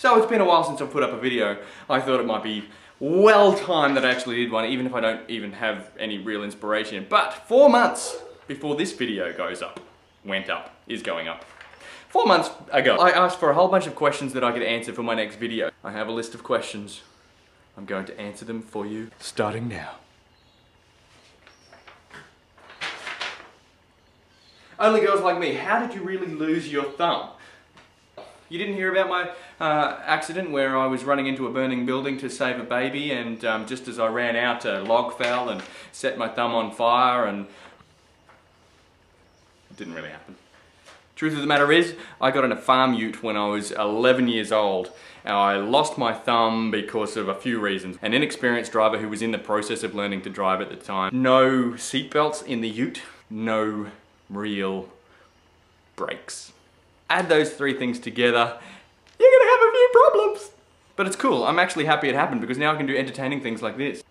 So it's been a while since I've put up a video. I thought it might be well timed that I actually did one, even if I don't even have any real inspiration. But 4 months before this video is going up. 4 months ago, I asked for a whole bunch of questions that I could answer for my next video. I have a list of questions. I'm going to answer them for you, starting now. Only girls like me, how did you really lose your thumb? You didn't hear about my accident where I was running into a burning building to save a baby, and just as I ran out, a log fell and set my thumb on fire, and it didn't really happen. Truth of the matter is, I got in a farm ute when I was 11 years old. And I lost my thumb because of a few reasons. An inexperienced driver who was in the process of learning to drive at the time. No seatbelts in the ute, no real brakes. Add those three things together, you're gonna have a few problems. But it's cool, I'm actually happy it happened because now I can do entertaining things like this.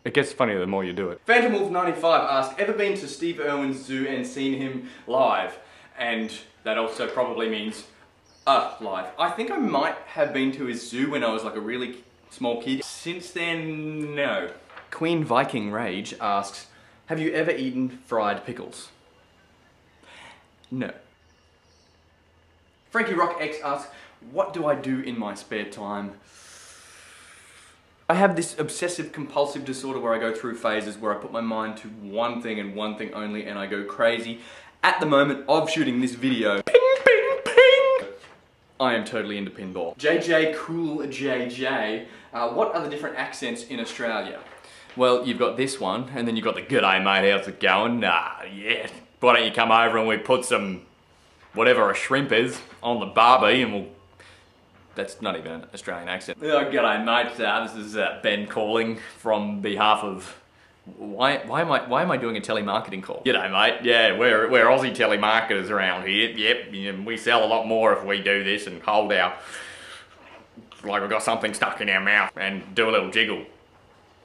It gets funnier the more you do it. Phantom Wolf 95 asked, ever been to Steve Irwin's zoo and seen him live? And that also probably means live. I think I might have been to his zoo when I was like a really small kid. Since then, no. Queen Viking Rage asks, have you ever eaten fried pickles? No. Frankie Rock X asks, what do I do in my spare time? I have this obsessive compulsive disorder where I go through phases where I put my mind to one thing and one thing only and I go crazy. At the moment of shooting this video, ping, ping, ping, I am totally into pinball. JJ Cool JJ, what are the different accents in Australia? Well, you've got this one, and then you've got the g'day mate, how's it going? Nah, yeah, why don't you come over and we put some, whatever a shrimp is, on the barbie and we'll... That's not even an Australian accent. Oh, g'day mate, this is Ben calling from behalf of... Why am I doing a telemarketing call? G'day mate, yeah, we're Aussie telemarketers around here. Yep, we sell a lot more if we do this and hold our... Like we've got something stuck in our mouth and do a little jiggle.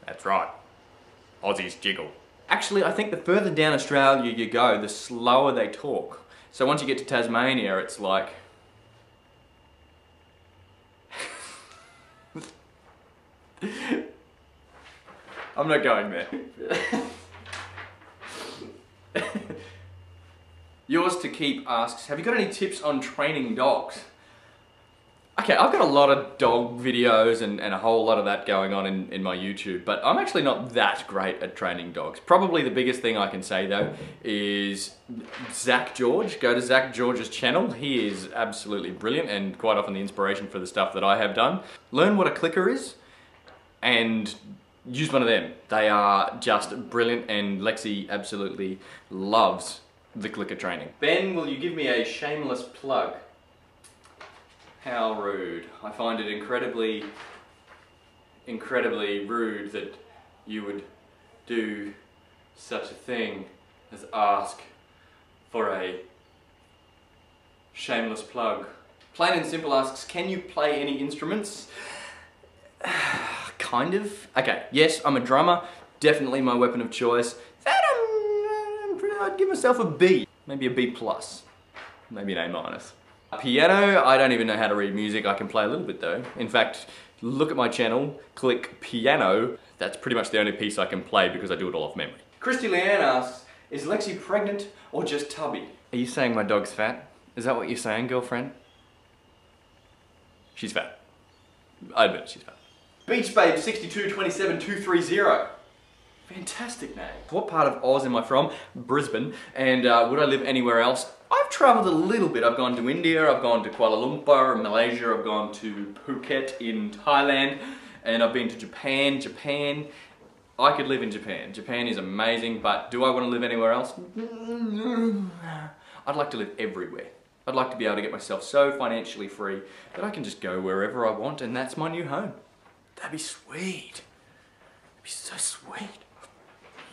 That's right, Aussies jiggle. Actually, I think the further down Australia you go, the slower they talk. So once you get to Tasmania, it's like... I'm not going there. Yours to Keep asks, have you got any tips on training dogs? Okay, I've got a lot of dog videos and a whole lot of that going on in my YouTube, but I'm actually not that great at training dogs. Probably the biggest thing I can say though is Zach George. Go to Zach George's channel. He is absolutely brilliant and quite often the inspiration for the stuff that I have done. Learn what a clicker is and use one of them. They are just brilliant and Lexi absolutely loves the clicker training. Ben, will you give me a shameless plug? How rude. I find it incredibly rude that you would do such a thing as ask for a shameless plug. Plain and Simple asks, can you play any instruments? Kind of. Okay, yes, I'm a drummer. Definitely my weapon of choice. That I'd give myself a B. Maybe a B+. Maybe an A-. Piano, I don't even know how to read music. I can play a little bit though. In fact, look at my channel, click piano. That's pretty much the only piece I can play because I do it all off memory. Christy Leanne asks, is Lexi pregnant or just tubby? Are you saying my dog's fat? Is that what you're saying, girlfriend? She's fat. I admit she's fat. Beach Babe 6227230. Fantastic name. What part of Oz am I from? Brisbane. And would I live anywhere else? I've travelled a little bit. I've gone to India, I've gone to Kuala Lumpur, Malaysia, I've gone to Phuket in Thailand, and I've been to Japan. I could live in Japan. Japan is amazing, but do I want to live anywhere else? I'd like to live everywhere. I'd like to be able to get myself so financially free that I can just go wherever I want and that's my new home. That'd be sweet. That'd be so sweet.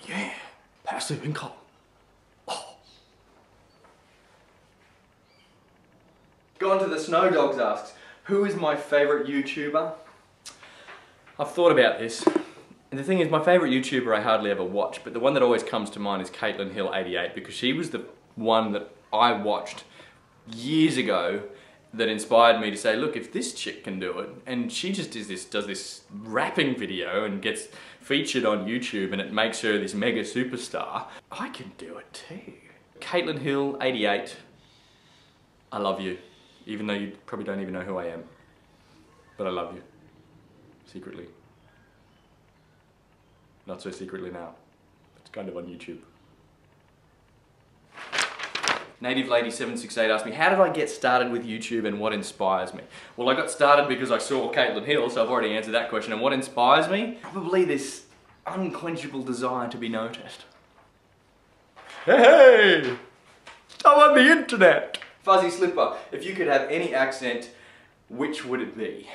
Yeah. Passive income. Oh. Gone to the Snow Dogs asks, who is my favourite YouTuber? I've thought about this. And the thing is, my favourite YouTuber I hardly ever watch, but the one that always comes to mind is Caitlin Hill 88, because she was the one that I watched years ago that inspired me to say, look, if this chick can do it, and she just does this rapping video and gets featured on YouTube and it makes her this mega superstar, I can do it too. Caitlin Hill 88, I love you. Even though you probably don't even know who I am. But I love you. Secretly. Not so secretly now. It's kind of on YouTube. Native Lady 768 asked me, how did I get started with YouTube and what inspires me? Well, I got started because I saw Caitlin Hill, so I've already answered that question. And what inspires me? Probably this unquenchable desire to be noticed. Hey! I'm on the internet! Fuzzy Slipper, if you could have any accent, which would it be?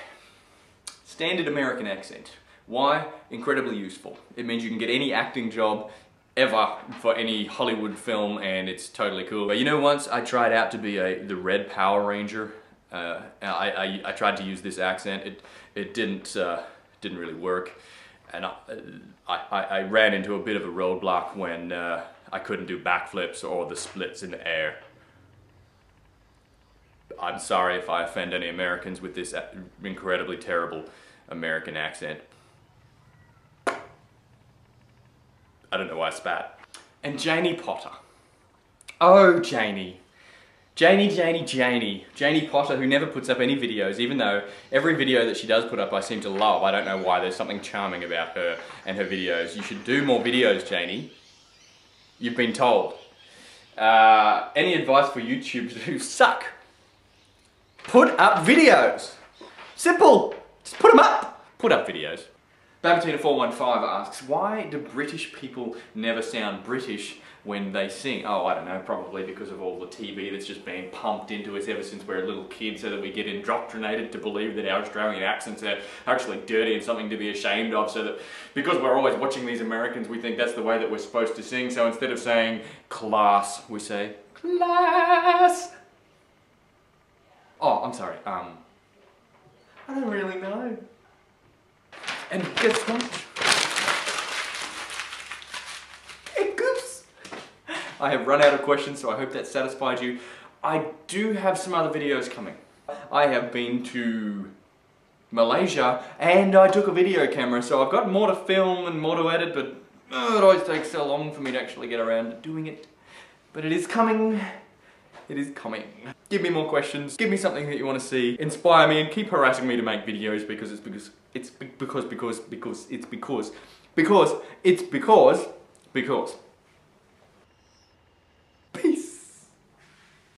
Standard American accent. Why? Incredibly useful. It means you can get any acting job ever for any Hollywood film, and it's totally cool. But you know, once I tried out to be the Red Power Ranger. I tried to use this accent. It didn't really work, and I ran into a bit of a roadblock when I couldn't do backflips or the splits in the air. I'm sorry if I offend any Americans with this incredibly terrible American accent. I don't know why I spat. And Janie Potter. Oh, Janie. Janie Potter, who never puts up any videos, even though every video that she does put up I seem to love. I don't know why, there's something charming about her and her videos. You should do more videos, Janie. You've been told. Any advice for YouTubers who suck? Put up videos. Simple. Just put them up. Put up videos. Babatina415 asks, why do British people never sound British when they sing? Oh, I don't know, probably because of all the TV that's just been pumped into us ever since we're a little kid, so that we get indoctrinated to believe that our Australian accents are actually dirty and something to be ashamed of, so that because we're always watching these Americans, we think that's the way that we're supposed to sing. So instead of saying class, we say class. Oh, I'm sorry, I don't really know. And guess what? Hey, goops! I have run out of questions, so I hope that satisfied you. I do have some other videos coming. I have been to Malaysia and I took a video camera, so I've got more to film and more to edit, but it always takes so long for me to actually get around to doing it. But it is coming. It is coming. Give me more questions, give me something that you want to see, inspire me, and keep harassing me to make videos because it's because.